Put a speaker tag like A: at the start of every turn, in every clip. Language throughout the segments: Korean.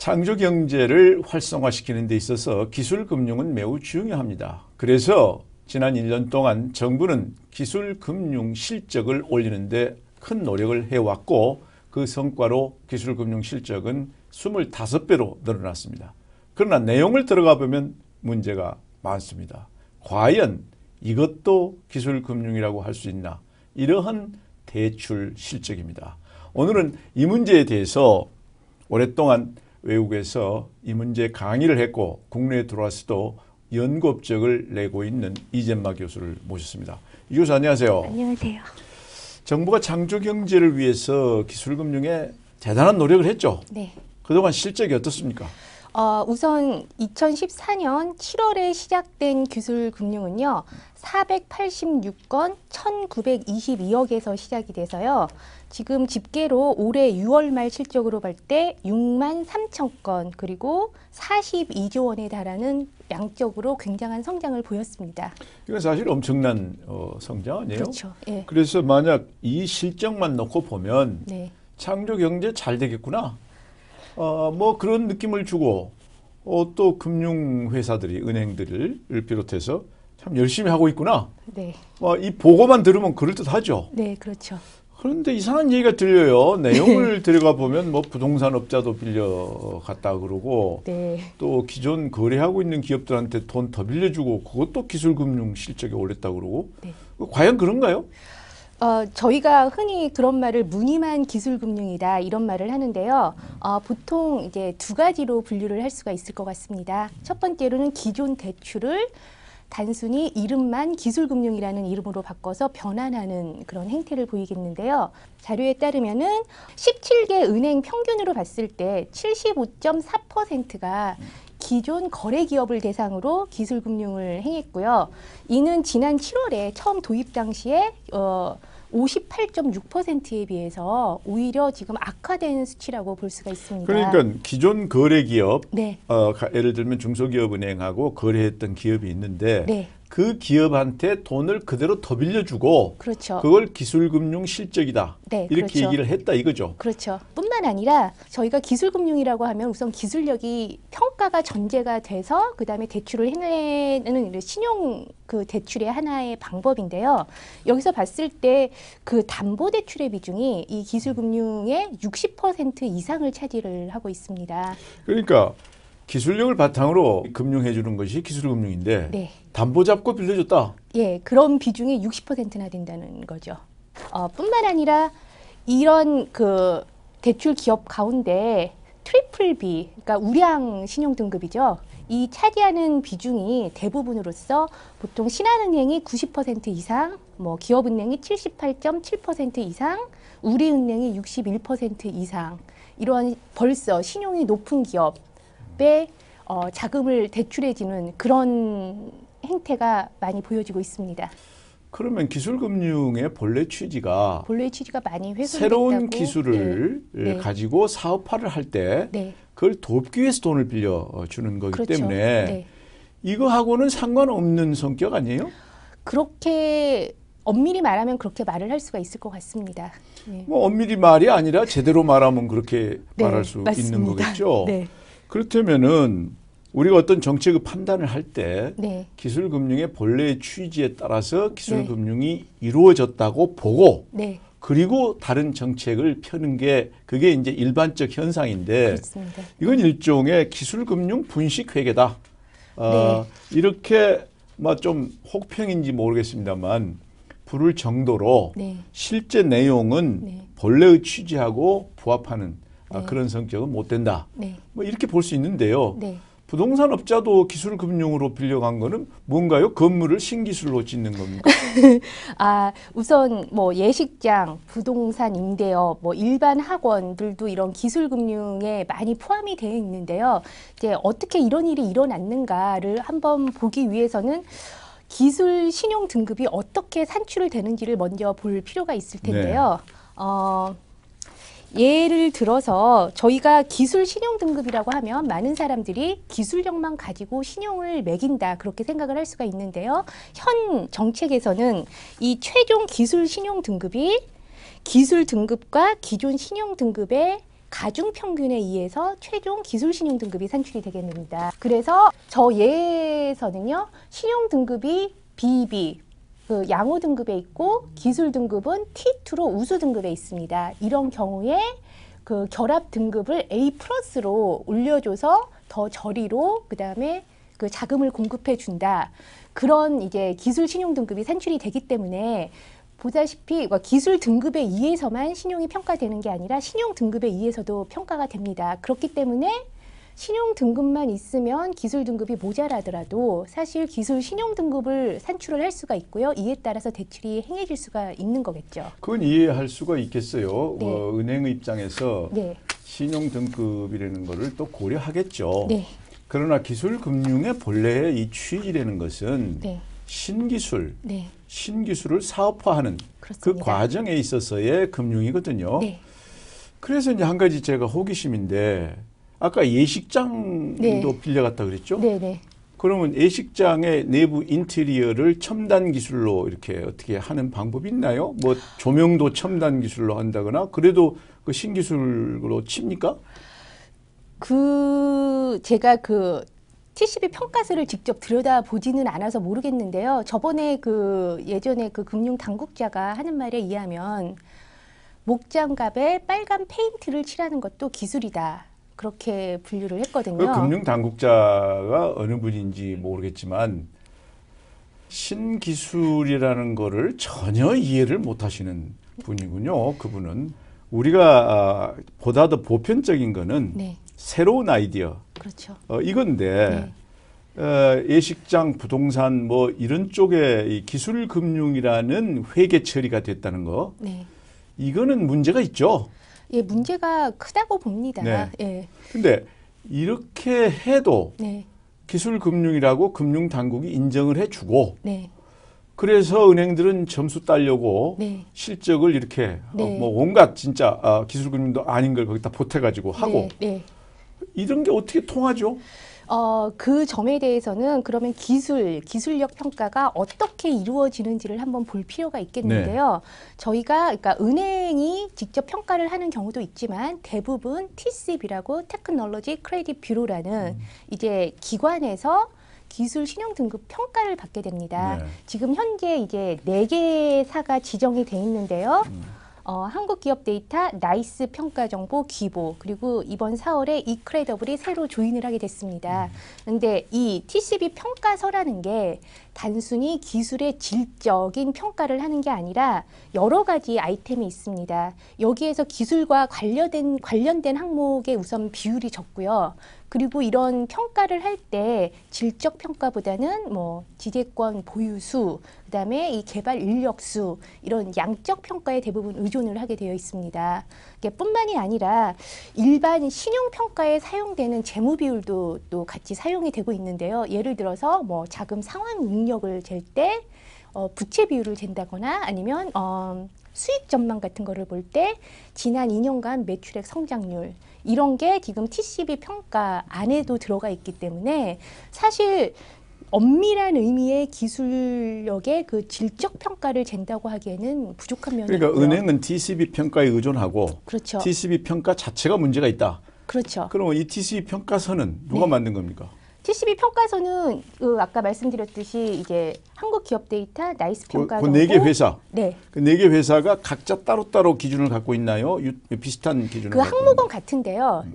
A: 창조 경제를 활성화시키는 데 있어서 기술금융은 매우 중요합니다. 그래서 지난 1년 동안 정부는 기술금융 실적을 올리는 데 큰 노력을 해왔고 그 성과로 기술금융 실적은 25배로 늘어났습니다. 그러나 내용을 들어가 보면 문제가 많습니다. 과연 이것도 기술금융이라고 할 수 있나? 이러한 대출 실적입니다. 오늘은 이 문제에 대해서 오랫동안 외국에서 이 문제 강의를 했고 국내에 들어와서도 연구 업적을 내고 있는 이젠마 교수를 모셨습니다. 이 교수 안녕하세요.
B: 안녕하세요.
A: 정부가 창조 경제를 위해서 기술금융에 대단한 노력을 했죠.
B: 네.
A: 그동안 실적이 어떻습니까?
B: 우선 2014년 7월에 시작된 기술금융은요. 486건 1922억에서 시작이 돼서요. 지금 집계로 올해 6월 말 실적으로 볼 때 6만 3천 건 그리고 42조 원에 달하는 양적으로 굉장한 성장을 보였습니다.
A: 이건 사실 엄청난 성장 아니에요?
B: 그렇죠. 예.
A: 그래서 만약 이 실적만 놓고 보면
B: 네.
A: 창조 경제 잘 되겠구나. 뭐 그런 느낌을 주고 또 금융회사들이 은행들을 비롯해서 참 열심히 하고 있구나.
B: 네.
A: 이 보고만 들으면 그럴듯하죠.
B: 네, 그렇죠.
A: 그런데 이상한 얘기가 들려요. 내용을 들어가 보면 뭐 부동산 업자도 빌려갔다 그러고
B: 네.
A: 또 기존 거래하고 있는 기업들한테 돈 더 빌려주고 그것도 기술금융 실적이 올렸다 그러고
B: 네.
A: 과연 그런가요?
B: 저희가 흔히 그런 말을 무늬만 기술금융이다 이런 말을 하는데요. 보통 이제 두 가지로 분류를 할 수가 있을 것 같습니다. 첫 번째로는 기존 대출을 단순히 이름만 기술금융이라는 이름으로 바꿔서 변환하는 그런 행태를 보이겠는데요. 자료에 따르면은 17개 은행 평균으로 봤을 때 75.4%가 기존 거래 기업을 대상으로 기술금융을 행했고요. 이는 지난 7월에 처음 도입 당시에 58.6%에 비해서 오히려 지금 악화된 수치라고 볼 수가 있습니다.
A: 그러니까 기존 거래 기업,
B: 네.
A: 예를 들면 중소기업은행하고 거래했던 기업이 있는데
B: 네.
A: 그 기업한테 돈을 그대로 더 빌려주고
B: 그렇죠.
A: 그걸 기술금융 실적이다.
B: 네,
A: 이렇게
B: 그렇죠.
A: 얘기를 했다 이거죠.
B: 그렇죠. 뿐만 아니라 저희가 기술금융이라고 하면 우선 기술력이 평가가 전제가 돼서 그다음에 대출을 해내는 신용 그 대출의 하나의 방법인데요. 여기서 봤을 때 그 담보대출의 비중이 이 기술금융의 60% 이상을 차지를 하고 있습니다.
A: 그러니까 기술력을 바탕으로 금융해 주는 것이 기술금융인데
B: 네.
A: 담보 잡고 빌려줬다.
B: 예, 그런 비중이 60%나 된다는 거죠. 뿐만 아니라 이런 그 대출 기업 가운데 트리플 B, 그러니까 우량 신용 등급이죠. 이 차지하는 비중이 대부분으로서 보통 신한은행이 90% 이상, 뭐 기업은행이 78.7% 이상, 우리은행이 61% 이상, 이런 벌써 신용이 높은 기업에 자금을 대출해주는 그런 행태가 많이 보여지고 있습니다.
A: 그러면 기술금융의 본래 취지가
B: 많이 훼손됐다고.
A: 새로운 기술을
B: 네.
A: 가지고 사업화를 할 때
B: 네.
A: 그걸 돕기 위해서 돈을 빌려주는 거기
B: 그렇죠.
A: 때문에
B: 네.
A: 이거하고는 상관없는 성격 아니에요?
B: 그렇게 엄밀히 말하면 그렇게 말을 할 수가 있을 것 같습니다. 네.
A: 뭐 엄밀히 말이 아니라 제대로 말하면 그렇게
B: 네,
A: 말할 수
B: 맞습니다.
A: 있는 거겠죠.
B: 네.
A: 그렇다면은 우리가 어떤 정책의 판단을 할 때
B: 네.
A: 기술금융의 본래의 취지에 따라서 기술금융이 이루어졌다고 보고
B: 네.
A: 그리고 다른 정책을 펴는 게 그게 이제 일반적 현상인데
B: 그렇습니다.
A: 이건 일종의 기술금융 분식회계다.
B: 네.
A: 이렇게 뭐 좀 혹평인지 모르겠습니다만 부를 정도로
B: 네.
A: 실제 내용은
B: 네.
A: 본래의 취지하고 부합하는
B: 네.
A: 그런 성격은 못 된다.
B: 네.
A: 뭐 이렇게 볼 수 있는데요.
B: 네.
A: 부동산 업자도 기술금융으로 빌려간 거는 뭔가요? 건물을 신기술로 짓는 겁니까?
B: 우선 뭐 예식장, 부동산 임대업, 뭐 일반 학원들도 이런 기술금융에 많이 포함이 되어 있는데요. 이제 어떻게 이런 일이 일어났는가를 한번 보기 위해서는 기술 신용 등급이 어떻게 산출을 되는지를 먼저 볼 필요가 있을 텐데요. 예를 들어서 저희가 기술 신용 등급이라고 하면 많은 사람들이 기술력만 가지고 신용을 매긴다 그렇게 생각을 할 수가 있는데요. 현 정책에서는 이 최종 기술 신용 등급이 기술 등급과 기존 신용 등급의 가중 평균에 의해서 최종 기술 신용 등급이 산출이 되게 됩니다. 그래서 저 예에서는요, 신용 등급이 BB, 그 양호 등급에 있고 기술 등급은 T2로 우수 등급에 있습니다. 이런 경우에 그 결합 등급을 A 플러스로 올려줘서 더 저리로 그다음에 그 자금을 공급해 준다. 그런 이제 기술 신용 등급이 산출이 되기 때문에 보다시피 기술 등급에 의해서만 신용이 평가되는 게 아니라 신용 등급에 의해서도 평가가 됩니다. 그렇기 때문에 신용 등급만 있으면 기술 등급이 모자라더라도 사실 기술 신용 등급을 산출을 할 수가 있고요. 이에 따라서 대출이 행해질 수가 있는 거겠죠.
A: 그건 이해할 수가 있겠어요.
B: 네.
A: 은행의 입장에서
B: 네.
A: 신용 등급이라는 거를 또 고려하겠죠.
B: 네.
A: 그러나 기술 금융의 본래의 이 취지라는 것은
B: 네.
A: 신기술,
B: 네.
A: 신기술을 사업화하는 그
B: 그렇습니다.
A: 과정에 있어서의 금융이거든요.
B: 네.
A: 그래서 이제 한 가지 제가 호기심인데 아까 예식장도
B: 네.
A: 빌려갔다 그랬죠?
B: 네, 네.
A: 그러면 예식장의 내부 인테리어를 첨단 기술로 이렇게 어떻게 하는 방법이 있나요? 뭐 조명도 첨단 기술로 한다거나 그래도 그 신기술로 칩니까?
B: 제가 그 TCB 평가서를 직접 들여다보지는 않아서 모르겠는데요. 저번에 예전에 그 금융 당국자가 하는 말에 의하면 목장갑에 빨간 페인트를 칠하는 것도 기술이다. 그렇게 분류를 했거든요.
A: 그 금융 당국자가 어느 분인지 모르겠지만 신기술이라는 거를 전혀 이해를 못 하시는 분이군요. 그분은 우리가 보다 더 보편적인 거는
B: 네.
A: 새로운 아이디어
B: 그렇죠.
A: 이건데
B: 네.
A: 예식장, 부동산 뭐 이런 쪽에 이 기술 금융이라는 회계 처리가 됐다는 거
B: 네.
A: 이거는 문제가 있죠.
B: 예, 문제가 크다고 봅니다.
A: 네.
B: 예.
A: 근데 이렇게 해도
B: 네.
A: 기술 금융이라고 금융 당국이 인정을 해주고
B: 네.
A: 그래서 은행들은 점수 따려고
B: 네.
A: 실적을 이렇게
B: 네.
A: 뭐 온갖 진짜 기술 금융도 아닌 걸 거기다 보태가지고 하고
B: 네. 네.
A: 이런 게 어떻게 통하죠?
B: 그 점에 대해서는 그러면 기술력 평가가 어떻게 이루어지는지를 한번 볼 필요가 있겠는데요. 저희가 그러니까 은행이 직접 평가를 하는 경우도 있지만 대부분 TCB라고 테크놀로지 크레딧 뷰로라는 이제 기관에서 기술 신용 등급 평가를 받게 됩니다.
A: 네.
B: 지금 현재 이제 4개사가 지정이 돼 있는데요. 한국기업데이터 나이스 평가정보 기보 그리고 이번 4월에 이크레더블이 새로 조인을 하게 됐습니다. 그런데 이 TCB 평가서라는 게 단순히 기술의 질적인 평가를 하는 게 아니라 여러 가지 아이템이 있습니다. 여기에서 기술과 관련된 항목에 우선 비율이 적고요. 그리고 이런 평가를 할 때 질적 평가보다는 뭐 지재권 보유수, 그다음에 이 개발 인력수 이런 양적 평가에 대부분 의존을 하게 되어 있습니다. 이게 뿐만이 아니라 일반 신용 평가에 사용되는 재무 비율도 또 같이 사용이 되고 있는데요. 예를 들어서 뭐 자금 상환 능력을 잴 때 부채 비율을 잰다거나 아니면 수익 전망 같은 거를 볼 때 지난 2년간 매출액 성장률 이런 게 지금 TCB 평가 안에도 들어가 있기 때문에 사실 엄밀한 의미의 기술력의 그 질적 평가를 잰다고 하기에는 부족한 면이
A: 그러니까
B: 있고요.
A: 은행은 TCB 평가에 의존하고
B: 그렇죠.
A: TCB 평가 자체가 문제가 있다.
B: 그렇죠.
A: 그러면 이 TCB 평가서는 누가
B: 네.
A: 만든 겁니까?
B: TCB 평가서는 아까 말씀드렸듯이 이제 한국기업데이터 나이스 평가
A: 그 4개 회사.
B: 네.
A: 그 4개 회사가 각자 따로따로 기준을 갖고 있나요? 비슷한 기준을
B: 그
A: 갖고
B: 항목은 같은데요.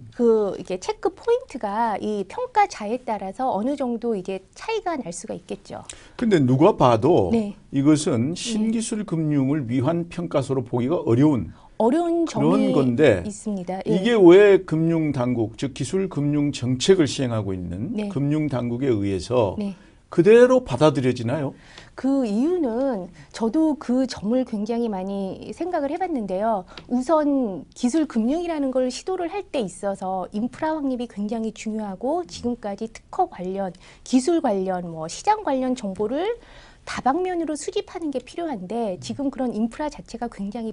B: 이게 체크 포인트가 이 평가자에 따라서 어느 정도 이제 차이가 날 수가 있겠죠.
A: 근데 누가 봐도
B: 네.
A: 이것은 신기술 금융을 위한 평가서로 보기가 어려운
B: 어려운
A: 그런
B: 점이
A: 건데
B: 있습니다. 예.
A: 이게 왜 금융당국, 즉 기술금융 정책을 시행하고 있는
B: 네.
A: 금융당국에 의해서
B: 네.
A: 그대로 받아들여지나요?
B: 그 이유는 저도 그 점을 굉장히 많이 생각을 해봤는데요. 우선 기술 금융이라는 걸 시도를 할 때 있어서 인프라 확립이 굉장히 중요하고 지금까지 특허 관련, 기술 관련, 뭐 시장 관련 정보를 다방면으로 수집하는 게 필요한데 지금 그런 인프라 자체가 굉장히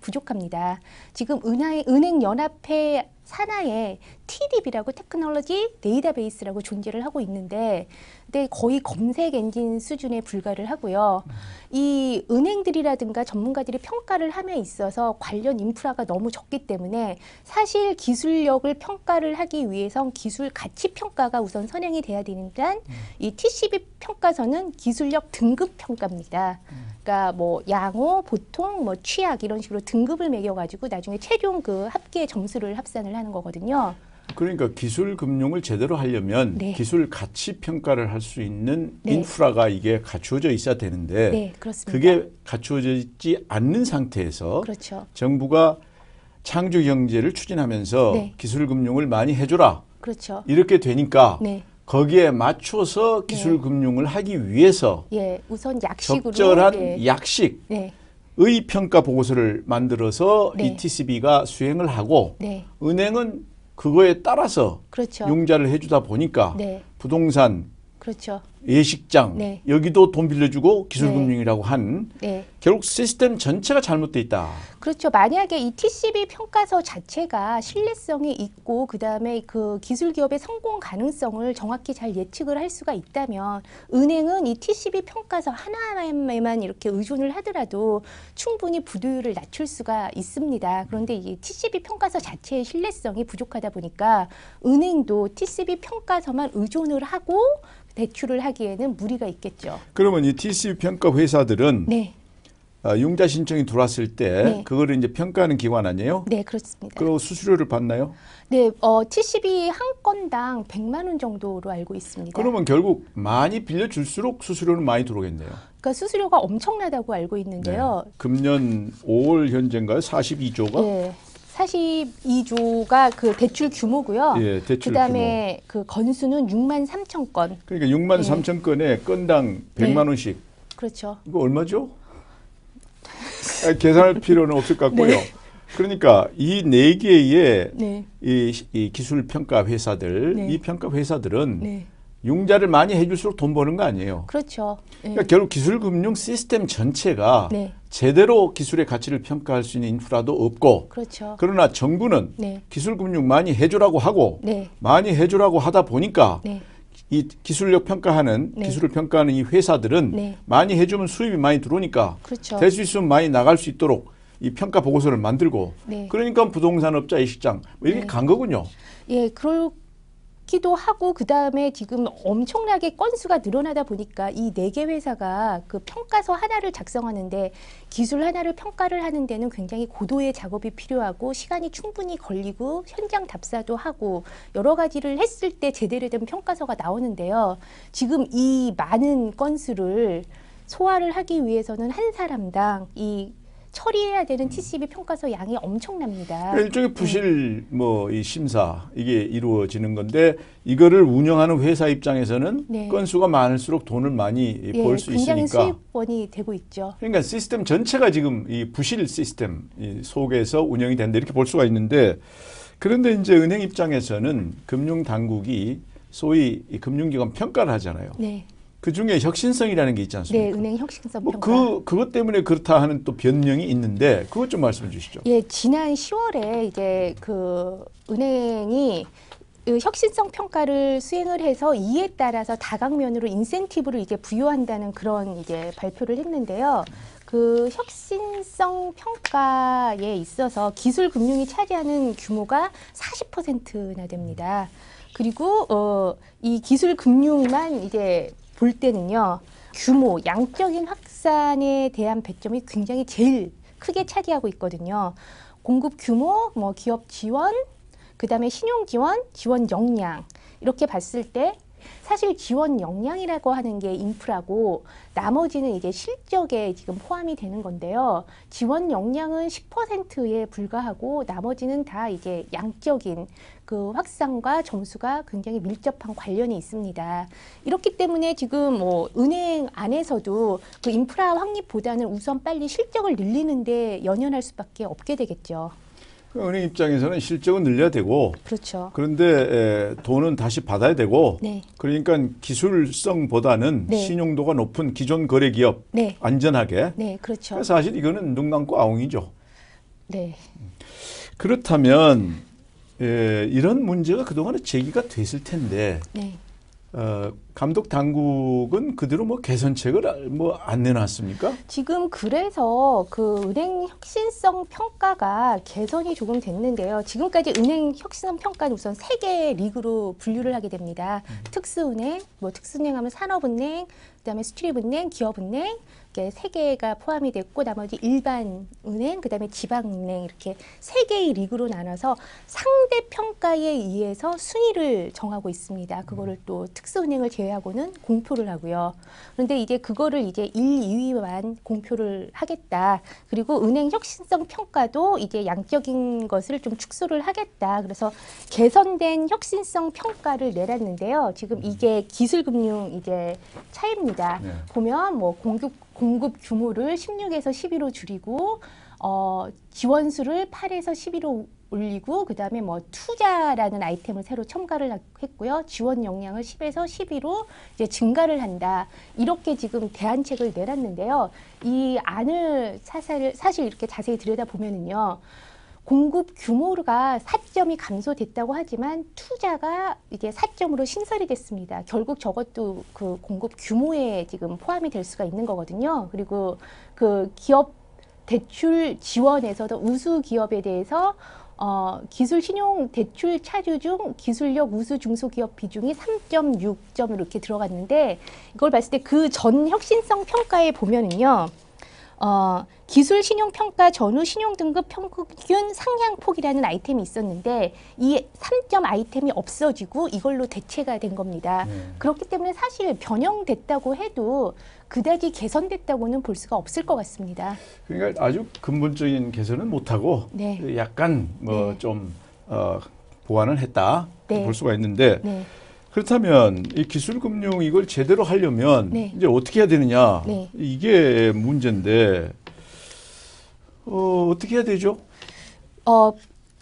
B: 부족합니다. 지금 은행연합회 산하에 TDB라고 테크놀로지 데이터베이스라고 존재를 하고 있는데 근데 거의 검색 엔진 수준에 불과를 하고요. 이 은행들이라든가 전문가들이 평가를 함에 있어서 관련 인프라가 너무 적기 때문에 사실 기술력을 평가를 하기 위해선 기술 가치 평가가 우선 선행이 돼야 되니까 이 TCB 평가서는 기술력 등급 평가입니다. 그러니까 뭐 양호, 보통, 뭐 취약 이런 식으로 등급을 매겨가지고 나중에 최종 그 합계 점수를 합산을 하는 거거든요.
A: 그러니까 기술 금융을 제대로 하려면
B: 네.
A: 기술 가치 평가를 할 수 있는
B: 네.
A: 인프라가 이게 갖추어져 있어야 되는데
B: 네, 그렇습니다.
A: 그게 갖추어져 있지 않는 상태에서
B: 그렇죠.
A: 정부가 창조 경제를 추진하면서
B: 네.
A: 기술 금융을 많이 해줘라
B: 그렇죠.
A: 이렇게 되니까
B: 네.
A: 거기에 맞춰서 기술
B: 네.
A: 금융을 하기 위해서
B: 예, 우선 약식으로
A: 적절한
B: 예.
A: 약식의
B: 네.
A: 평가 보고서를 만들어서
B: 네.
A: 이 TCB가 수행을 하고
B: 네.
A: 은행은 그거에 따라서
B: 그렇죠.
A: 융자를 해주다 보니까
B: 네.
A: 부동산,
B: 그렇죠.
A: 예식장
B: 네.
A: 여기도 돈 빌려주고 기술금융이라고 한
B: 네.
A: 결국 시스템 전체가 잘못돼 있다.
B: 그렇죠. 만약에 이 TCB 평가서 자체가 신뢰성이 있고 그다음에 그 기술 기업의 성공 가능성을 정확히 잘 예측을 할 수가 있다면 은행은 이 TCB 평가서 하나에만 이렇게 의존을 하더라도 충분히 부도율을 낮출 수가 있습니다. 그런데 이 TCB 평가서 자체의 신뢰성이 부족하다 보니까 은행도 TCB 평가서만 의존을 하고 대출을 하기에는 무리가 있겠죠.
A: 그러면 이 TCB 평가 회사들은
B: 네.
A: 융자 신청이 들어왔을 때
B: 네.
A: 그거를 이제 평가하는 기관 아니에요?
B: 네, 그렇습니다.
A: 그리고 수수료를 받나요?
B: 네, TCB 한 건당 100만 원 정도로 알고 있습니다.
A: 그러면 결국 많이 빌려줄수록 수수료는 많이 들어오겠네요.
B: 그러니까 수수료가 엄청나다고 알고 있는데요.
A: 네. 금년 5월 현재인가요? 42조가?
B: 네. 42조가 그 대출 규모고요.
A: 예, 대출
B: 그다음에 그 건수는 6만 3천 건.
A: 그러니까 6만
B: 네.
A: 3천 건에 건당 100만 원씩.
B: 그렇죠.
A: 이거 얼마죠? 계산할 필요는 없을 것 같고요.
B: 네.
A: 그러니까 이 네 개의
B: 네.
A: 이 기술 평가 회사들,
B: 네.
A: 이 평가 회사들은
B: 네.
A: 융자를 많이 해줄수록 돈 버는 거 아니에요.
B: 그렇죠. 네.
A: 그러니까 결국 기술금융 시스템 전체가
B: 네.
A: 제대로 기술의 가치를 평가할 수 있는 인프라도 없고,
B: 그렇죠.
A: 그러나 정부는
B: 네.
A: 기술금융 많이 해주라고 하고
B: 네.
A: 많이 해주라고 하다 보니까
B: 네.
A: 이 기술력 평가하는
B: 네.
A: 기술을 평가하는 이 회사들은
B: 네.
A: 많이 해주면 수입이 많이 들어오니까
B: 그렇죠.
A: 될 수 있으면 많이 나갈 수 있도록 이 평가 보고서를 만들고
B: 네.
A: 그러니까 부동산업자 예식장 뭐 이렇게
B: 네.
A: 간 거군요.
B: 예, 그렇기도 하고 그다음에 지금 엄청나게 건수가 늘어나다 보니까 이 네 개 회사가 그 평가서 하나를 작성하는데 기술 하나를 평가를 하는 데는 굉장히 고도의 작업이 필요하고 시간이 충분히 걸리고 현장 답사도 하고 여러 가지를 했을 때 제대로 된 평가서가 나오는데요. 지금 이 많은 건수를 소화를 하기 위해서는 한 사람당 이 처리해야 되는 TCB 평가서 양이 엄청납니다.
A: 일종의 부실 뭐 이 심사 이게 이루어지는 건데 이거를 운영하는 회사 입장에서는
B: 네.
A: 건수가 많을수록 돈을 많이 벌 수
B: 굉장히
A: 있으니까.
B: 수익원이 되고 있죠.
A: 그러니까 시스템 전체가 지금 이 부실 시스템 이 속에서 운영이 된다 이렇게 볼 수가 있는데 그런데 이제 은행 입장에서는 금융 당국이 소위 이 금융기관 평가를 하잖아요.
B: 네.
A: 그 중에 혁신성이라는 게 있지 않습니까?
B: 네, 은행 혁신성
A: 뭐
B: 평가.
A: 그것 때문에 그렇다 하는 또 변명이 있는데 그것 좀 말씀해 주시죠.
B: 예, 지난 10월에 이제 그 은행이 그 혁신성 평가를 수행을 해서 이에 따라서 다각면으로 인센티브를 이제 부여한다는 그런 이제 발표를 했는데요. 그 혁신성 평가에 있어서 기술 금융이 차지하는 규모가 40%나 됩니다. 그리고 이 기술 금융만 이제 볼 때는요. 규모, 양적인 확산에 대한 배점이 굉장히 제일 크게 차지하고 있거든요. 공급 규모, 뭐 기업 지원, 그다음에 신용 지원, 지원 역량 이렇게 봤을 때 사실 지원 역량이라고 하는 게 인프라고 나머지는 이제 실적에 지금 포함이 되는 건데요. 지원 역량은 10%에 불과하고 나머지는 다 이제 양적인 그 확산과 점수가 굉장히 밀접한 관련이 있습니다. 이렇기 때문에 지금 뭐 은행 안에서도 그 인프라 확립보다는 우선 빨리 실적을 늘리는데 연연할 수밖에 없게 되겠죠.
A: 은행 입장에서는 실적은 늘려야 되고
B: 그렇죠.
A: 그런데 돈은 다시 받아야 되고
B: 네.
A: 그러니까 기술성보다는
B: 네.
A: 신용도가 높은 기존 거래 기업
B: 네.
A: 안전하게
B: 네, 그렇죠.
A: 그래서 사실 이거는 눈 감고 아웅이죠.
B: 네.
A: 그렇다면 예, 이런 문제가 그동안에 제기가 됐을 텐데
B: 네.
A: 감독 당국은 그대로 뭐 개선책을 뭐 안 내놨습니까?
B: 지금 그래서 그 은행 혁신성 평가가 개선이 조금 됐는데요. 지금까지 은행 혁신성 평가는 우선 세 개의 리그로 분류를 하게 됩니다. 특수은행, 뭐 특수은행하면 산업은행, 그다음에 수출입은행, 기업은행 이렇게 세 개가 포함이 됐고 나머지 일반 은행, 그다음에 지방은행 이렇게 세 개의 리그로 나눠서 상대 평가에 의해서 순위를 정하고 있습니다. 그거를 또 특수은행을 제외하고는 공표를 하고요. 그런데 이제 그거를 이제 1, 2위만 공표를 하겠다. 그리고 은행 혁신성 평가도 이제 양적인 것을 좀 축소를 하겠다. 그래서 개선된 혁신성 평가를 내놨는데요. 지금 이게 기술금융 이제 차이입니다.
A: 네.
B: 보면 뭐 공급 규모를 16에서 12로 줄이고 지원수를 8에서 12로 올리고 그다음에 뭐 투자라는 아이템을 새로 첨가를 했고요. 지원 역량을 10에서 12로 이제 증가를 한다. 이렇게 지금 대안책을 내놨는데요. 이 안을 사실 이렇게 자세히 들여다보면은요. 공급 규모가 4점이 감소됐다고 하지만 투자가 이제 4점으로 신설이 됐습니다. 결국 저것도 그 공급 규모에 지금 포함이 될 수가 있는 거거든요. 그리고 그 기업 대출 지원에서도 우수 기업에 대해서 기술 신용 대출 차주 중 기술력 우수 중소기업 비중이 3.6점 이렇게 들어갔는데 이걸 봤을 때 그 전 혁신성 평가에 보면은요. 기술 신용 평가 전후 신용 등급 평균 상향폭이라는 아이템이 있었는데 이 3점 아이템이 없어지고 이걸로 대체가 된 겁니다. 그렇기 때문에 사실 변형됐다고 해도 그다지 개선됐다고는 볼 수가 없을 것 같습니다.
A: 그러니까 아주 근본적인 개선은 못하고
B: 네.
A: 약간 뭐
B: 네.
A: 좀 보완을 했다
B: 네.
A: 볼 수가 있는데
B: 네.
A: 그렇다면 이 기술금융 이걸 제대로 하려면
B: 네.
A: 이제 어떻게 해야 되느냐
B: 네.
A: 이게 문제인데 어떻게 해야 되죠?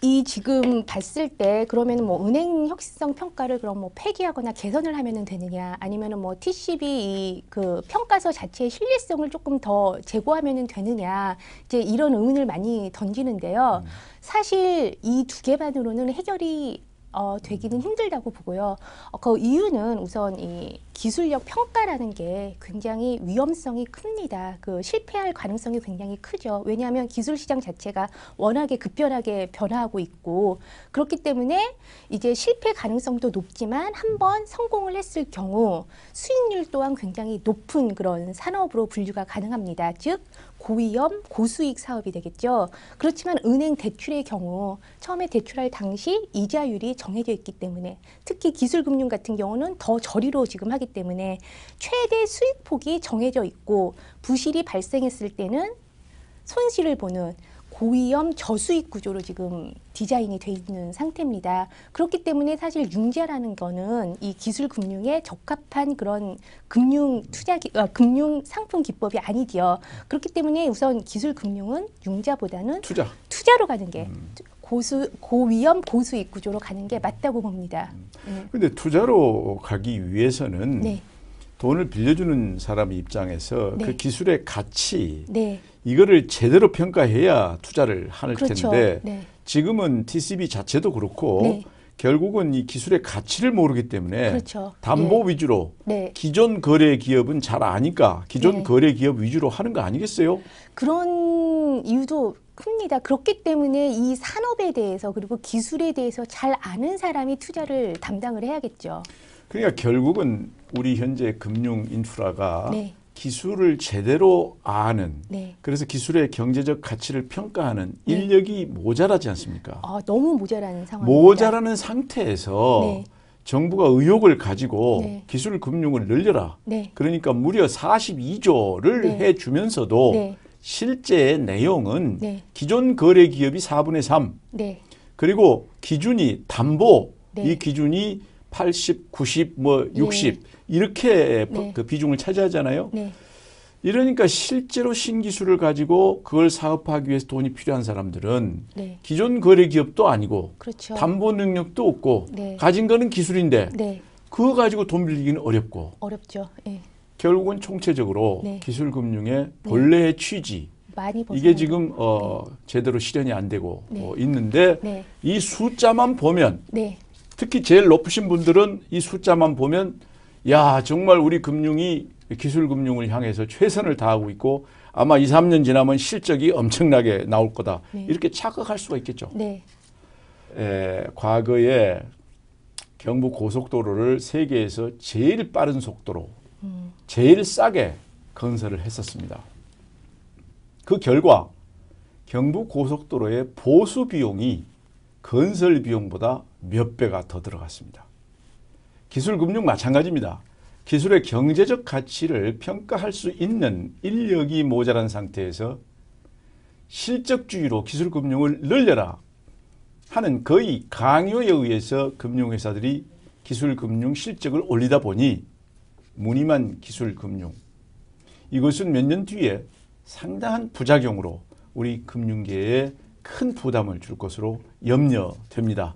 B: 이 지금 봤을 때 그러면 뭐 은행 혁신성 평가를 그럼 뭐 폐기하거나 개선을 하면은 되느냐 아니면은 뭐 TCB 이 그 평가서 자체의 신뢰성을 조금 더 제고하면은 되느냐 이제 이런 의문을 많이 던지는데요. 사실 이 두 개만으로는 해결이 되기는 힘들다고 보고요. 그 이유는 우선 이 기술력 평가라는 게 굉장히 위험성이 큽니다. 그 실패할 가능성이 굉장히 크죠. 왜냐하면 기술 시장 자체가 워낙에 급변하게 변화하고 있고 그렇기 때문에 이제 실패 가능성도 높지만 한번 성공을 했을 경우 수익률 또한 굉장히 높은 그런 산업으로 분류가 가능합니다. 즉 고위험, 고수익 사업이 되겠죠. 그렇지만 은행 대출의 경우 처음에 대출할 당시 이자율이 정해져 있기 때문에 특히 기술금융 같은 경우는 더 저리로 지금 하기 때문에 최대 수익폭이 정해져 있고 부실이 발생했을 때는 손실을 보는 고위험 저수익 구조로 지금 디자인이 돼 있는 상태입니다. 그렇기 때문에 사실 융자라는 거는 이 기술 금융에 적합한 그런 금융 금융 상품 기법이 아니지요. 그렇기 때문에 우선 기술 금융은 융자보다는 투자로 가는 게 고위험 고수익 구조로 가는 게 맞다고 봅니다.
A: 근데 투자로 가기 위해서는
B: 네.
A: 돈을 빌려주는 사람 입장에서
B: 네.
A: 그 기술의 가치
B: 네.
A: 이거를 제대로 평가해야 투자를 할
B: 그렇죠.
A: 텐데
B: 네.
A: 지금은 TCB 자체도 그렇고
B: 네.
A: 결국은 이 기술의 가치를 모르기 때문에
B: 그렇죠.
A: 담보
B: 네.
A: 위주로
B: 네.
A: 기존 거래 기업은 잘 아니까 기존
B: 네.
A: 거래 기업 위주로 하는 거 아니겠어요?
B: 그런 이유도 큽니다. 그렇기 때문에 이 산업에 대해서 그리고 기술에 대해서 잘 아는 사람이 투자를 담당을 해야겠죠.
A: 그러니까 결국은 우리 현재 금융 인프라가
B: 네.
A: 기술을 제대로 아는
B: 네.
A: 그래서 기술의 경제적 가치를 평가하는
B: 네.
A: 인력이 모자라지 않습니까?
B: 너무 모자라는 상황입니다.
A: 모자라는 상태에서
B: 네.
A: 정부가 의욕을 가지고
B: 네.
A: 기술 금융을 늘려라.
B: 네.
A: 그러니까 무려 42조를
B: 네.
A: 해주면서도
B: 네.
A: 실제 내용은
B: 네.
A: 기존 거래 기업이 4분의 3
B: 네.
A: 그리고 기준이 담보
B: 네.
A: 이 기준이 80, 90, 뭐 60
B: 네.
A: 이렇게
B: 네.
A: 그 비중을 차지하잖아요.
B: 네.
A: 이러니까 실제로 신기술을 가지고 그걸 사업하기 위해서 돈이 필요한 사람들은
B: 네.
A: 기존 거래 기업도 아니고
B: 그렇죠.
A: 담보 능력도 없고
B: 네.
A: 가진 거는 기술인데
B: 네.
A: 그거 가지고 돈 빌리기는 어렵고
B: 어렵죠. 네.
A: 결국은 총체적으로
B: 네.
A: 기술금융의 본래의 취지
B: 많이
A: 이게 지금 제대로 실현이 안 되고
B: 네.
A: 있는데
B: 네.
A: 이 숫자만 보면
B: 네.
A: 특히 제일 높으신 분들은 이 숫자만 보면 야 정말 우리 금융이 기술금융을 향해서 최선을 다하고 있고 아마 2, 3년 지나면 실적이 엄청나게 나올 거다.
B: 네.
A: 이렇게 착각할 수가 있겠죠.
B: 네.
A: 과거에 경부 고속도로를 세계에서 제일 빠른 속도로 제일 싸게 건설을 했었습니다. 그 결과 경부 고속도로의 보수 비용이 건설 비용보다 몇 배가 더 들어갔습니다. 기술금융 마찬가지입니다. 기술의 경제적 가치를 평가할 수 있는 인력이 모자란 상태에서 실적주의로 기술금융을 늘려라 하는 거의 강요에 의해서 금융회사들이 기술금융 실적을 올리다 보니 무늬만 기술금융 이것은 몇 년 뒤에 상당한 부작용으로 우리 금융계에 큰 부담을 줄 것으로 염려됩니다.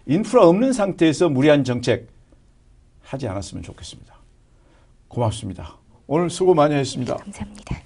A: 인프라 없는 상태에서 무리한 정책 하지 않았으면 좋겠습니다. 고맙습니다. 오늘 수고 많이 했습니다.
B: 감사합니다.